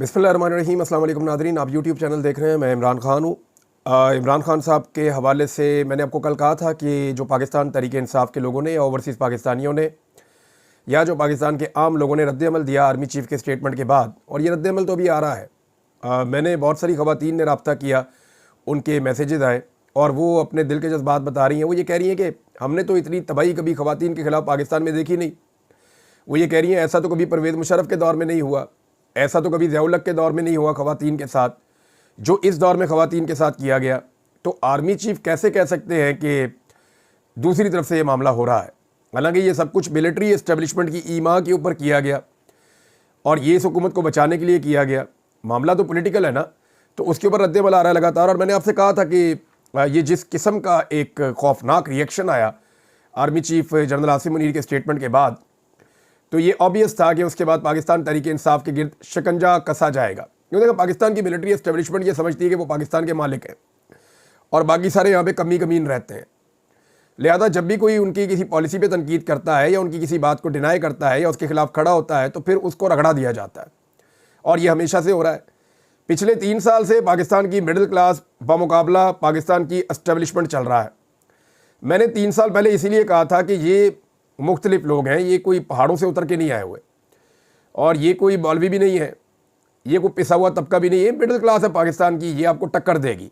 بسم اللہ الرحمن الرحیم۔ السلام علیکم ناظرین، آپ یوٹیوب چینل دیکھ رہے ہیں، میں عمران خان ہوں۔ عمران خان صاحب کے حوالے سے میں نے آپ کو کل کہا تھا کہ جو پاکستان تحریک انصاف کے لوگوں نے یا اوورسیز پاکستانیوں نے یا جو پاکستان کے عام لوگوں نے رد عمل دیا آرمی چیف کے اسٹیٹمنٹ کے بعد، اور یہ رد عمل تو ابھی آ رہا ہے، میں نے بہت ساری خواتین نے رابطہ کیا، ان کے میسیجز آئے اور وہ اپنے دل کے جذبات بتا رہی ہیں۔ وہ یہ کہہ رہی ہیں کہ ہم نے تو اتنی تباہی کبھی خواتین کے خلاف پاکستان میں دیکھی نہیں۔ وہ یہ کہہ رہی ہیں ایسا تو کبھی پرویز مشرف کے دور میں نہیں ہوا، ایسا تو کبھی ضیاء الحق کے دور میں نہیں ہوا خواتین کے ساتھ، جو اس دور میں خواتین کے ساتھ کیا گیا۔ تو آرمی چیف کیسے کہہ سکتے ہیں کہ دوسری طرف سے یہ معاملہ ہو رہا ہے؟ حالانکہ یہ سب کچھ ملٹری اسٹیبلشمنٹ کی ایما کے اوپر کیا گیا اور یہ اس حکومت کو بچانے کے لیے کیا گیا۔ معاملہ تو پولیٹیکل ہے نا، تو اس کے اوپر رد عمل آ رہا ہے لگاتار۔ اور میں نے آپ سے کہا تھا کہ یہ جس قسم کا ایک خوفناک ریئیکشن آیا army chief general Asim Munir کے اسٹیٹمنٹ کے بعد، تو یہ آبویس تھا کہ اس کے بعد پاکستان تحریک انصاف کے گرد شکنجہ کسا جائے گا۔ کیوں دیکھا، پاکستان کی ملٹری اسٹیبلشمنٹ یہ سمجھتی ہے کہ وہ پاکستان کے مالک ہیں اور باقی سارے یہاں پہ کمی کمین رہتے ہیں، لہذا جب بھی کوئی ان کی کسی پالیسی پہ تنقید کرتا ہے یا ان کی کسی بات کو ڈینائی کرتا ہے یا اس کے خلاف کھڑا ہوتا ہے تو پھر اس کو رگڑا دیا جاتا ہے، اور یہ ہمیشہ سے ہو رہا ہے۔ پچھلے 3 سال سے پاکستان کی مڈل کلاس بمقابلہ پاکستان کی اسٹیبلشمنٹ چل رہا ہے۔ میں نے 3 سال پہلے اسی لیے کہا تھا کہ یہ مختلف لوگ ہیں، یہ کوئی پہاڑوں سے اتر کے نہیں آئے ہوئے، اور یہ کوئی مولوی بھی نہیں ہے، یہ کوئی پسا ہوا طبقہ بھی نہیں ہے، مڈل کلاس ہے پاکستان کی، یہ آپ کو ٹکر دے گی۔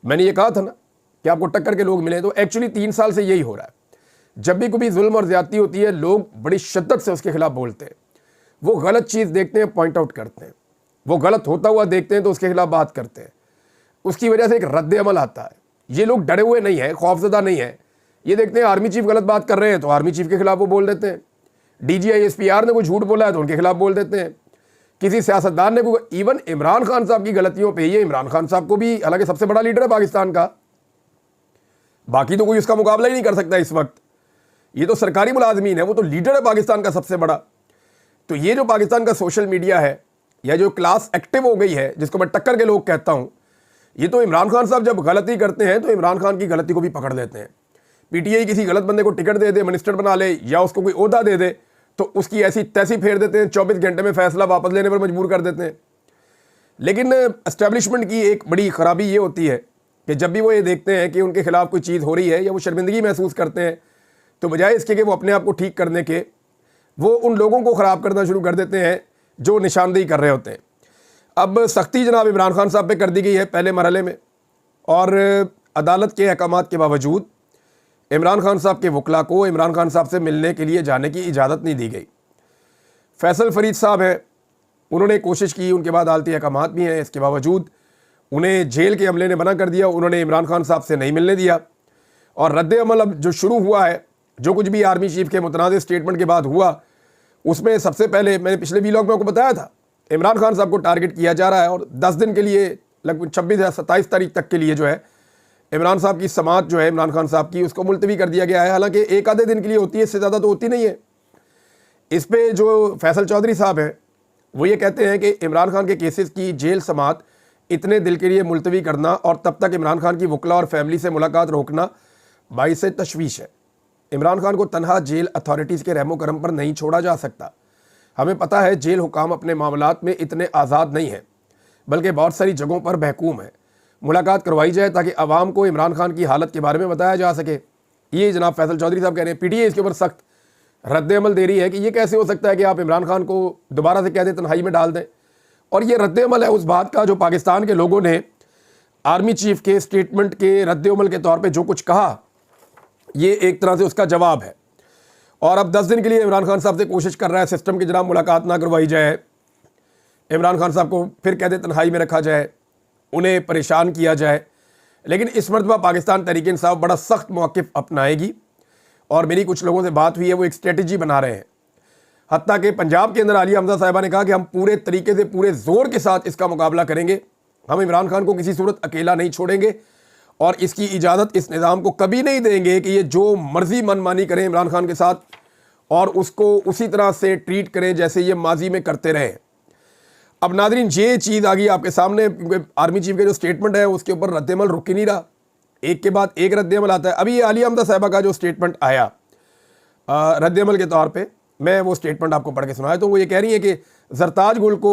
میں نے یہ کہا تھا نا کہ آپ کو ٹکر کے لوگ ملیں، تو ایکچولی 3 سال سے یہی ہو رہا ہے۔ جب بھی کوئی ظلم اور زیادتی ہوتی ہے، لوگ بڑی شدت سے اس کے خلاف بولتے ہیں، وہ غلط چیز دیکھتے ہیں پوائنٹ آؤٹ کرتے ہیں، وہ غلط ہوتا ہوا دیکھتے ہیں تو اس کے خلاف بات کرتے ہیں، اس کی وجہ سے ایک رد عمل آتا ہے۔ یہ لوگ ڈرے ہوئے نہیں ہیں، خوفزدہ نہیں ہیں، یہ دیکھتے ہیں آرمی چیف غلط بات کر رہے ہیں تو آرمی چیف کے خلاف وہ بول دیتے ہیں، ڈی جی آئی SPR نے کوئی جھوٹ بولا ہے تو ان کے خلاف بول دیتے ہیں، کسی سیاستدان نے کوئی، ایون عمران خان صاحب کی غلطیوں پہ، یہ عمران خان صاحب کو بھی حالانکہ سب سے بڑا لیڈر ہے پاکستان کا، باقی تو کوئی اس کا مقابلہ ہی نہیں کر سکتا اس وقت، یہ تو سرکاری ملازمین ہے، وہ تو لیڈر ہے پاکستان کا سب سے بڑا۔ تو یہ جو پاکستان کا سوشل میڈیا ہے یا جو کلاس ایکٹیو ہو گئی ہے، جس کو میں ٹکر کے لوگ کہتا ہوں، یہ تو عمران خان صاحب جب غلطی کرتے ہیں تو عمران خان کی غلطی کو بھی پکڑ دیتے ہیں۔ PTI کسی غلط بندے کو ٹکٹ دے دے، منسٹر بنا لے یا اس کو کوئی عہدہ دے دے تو اس کی ایسی تیسی پھیر دیتے ہیں، 24 گھنٹے میں فیصلہ واپس لینے پر مجبور کر دیتے ہیں۔ لیکن اسٹیبلشمنٹ کی ایک بڑی خرابی یہ ہوتی ہے کہ جب بھی وہ یہ دیکھتے ہیں کہ ان کے خلاف کوئی چیز ہو رہی ہے یا وہ شرمندگی محسوس کرتے ہیں، تو بجائے اس کے کہ وہ اپنے آپ کو ٹھیک کرنے کے، وہ ان لوگوں کو خراب کرنا شروع کر دیتے ہیں جو نشاندہی کر رہے ہوتے ہیں۔ اب سختی جناب عمران خان صاحب پہ کر دی گئی ہے پہلے مرحلے میں، اور عدالت کے احکامات کے باوجود عمران خان صاحب کے وکلاء کو عمران خان صاحب سے ملنے کے لیے جانے کی اجازت نہیں دی گئی۔ فیصل فرید صاحب ہیں، انہوں نے کوشش کی، ان کے بعد عدالتی احکامات بھی ہیں، اس کے باوجود انہیں جیل کے عملے نے منع کر دیا، انہوں نے عمران خان صاحب سے نہیں ملنے دیا۔ اور رد عمل اب جو شروع ہوا ہے، جو کچھ بھی آرمی چیف کے متنازع اسٹیٹمنٹ کے بعد ہوا، اس میں سب سے پہلے میں نے پچھلے ویلاگ میں آپ کو بتایا تھا، عمران خان صاحب کو ٹارگٹ کیا جا رہا ہے اور 10 دن کے لیے، لگ بھگ 26 یا 27 تاریخ تک کے لیے جو ہے عمران صاحب کی سماعت جو ہے عمران خان صاحب کی، اس کو ملتوی کر دیا گیا ہے۔ حالانکہ ایک آدھے دن کے لیے ہوتی ہے، اس سے زیادہ تو ہوتی نہیں ہے۔ اس پہ جو فیصل چودھری صاحب ہیں وہ یہ کہتے ہیں کہ عمران خان کے کیسز کی جیل سماعت اتنے دل کے لیے ملتوی کرنا اور تب تک عمران خان کی وکلاء اور فیملی سے ملاقات روکنا باعث تشویش ہے۔ عمران خان کو تنہا جیل اتھارٹیز کے رحم و کرم پر نہیں چھوڑا جا سکتا۔ ہمیں پتہ ہے جیل حکام اپنے معاملات میں اتنے آزاد نہیں ہیں، بلکہ بہت ساری جگہوں پر محکوم ہیں۔ ملاقات کروائی جائے تاکہ عوام کو عمران خان کی حالت کے بارے میں بتایا جا سکے۔ یہ جناب فیصل چودھری صاحب کہہ رہے ہیں۔ PTI اس کے اوپر سخت رد عمل دے رہی ہے کہ یہ کیسے ہو سکتا ہے کہ آپ عمران خان کو دوبارہ سے کہہ دیں تنہائی میں ڈال دیں، اور یہ رد عمل ہے اس بات کا جو پاکستان کے لوگوں نے آرمی چیف کے اسٹیٹمنٹ کے رد عمل کے طور پہ جو کچھ کہا، یہ ایک طرح سے اس کا جواب ہے۔ اور اب 10 دن کے لیے عمران خان صاحب سے کوشش کر رہا ہے سسٹم کی جناب ملاقات نہ کروائی جائے، عمران خان صاحب کو پھر کہہ دیں تنہائی میں رکھا جائے، انہیں پریشان کیا جائے۔ لیکن اس مرتبہ پاکستان تحریک انصاف بڑا سخت موقف اپنائے گی، اور میری کچھ لوگوں سے بات ہوئی ہے، وہ ایک اسٹریٹجی بنا رہے ہیں۔ حتیٰ کہ پنجاب کے اندر عالیہ حمزہ صاحبہ نے کہا کہ ہم پورے طریقے سے پورے زور کے ساتھ اس کا مقابلہ کریں گے، ہم عمران خان کو کسی صورت اکیلا نہیں چھوڑیں گے، اور اس کی اجازت اس نظام کو کبھی نہیں دیں گے کہ یہ جو مرضی من مانی کریں عمران خان کے ساتھ اور اس کو اسی طرح سے ٹریٹ کریں جیسے یہ ماضی میں کرتے رہے۔ اب ناظرین یہ چیز آ گئی آپ کے سامنے، کیونکہ آرمی چیف کا جو اسٹیٹمنٹ ہے اس کے اوپر رد عمل رک ہی نہیں رہا، ایک کے بعد ایک رد عمل آتا ہے۔ ابھی یہ عالیہ حمزہ صاحبہ کا جو اسٹیٹمنٹ آیا رد عمل کے طور پہ، میں وہ اسٹیٹمنٹ آپ کو پڑھ کے سنایا، تو وہ یہ کہہ رہی ہیں کہ زرتاج گل کو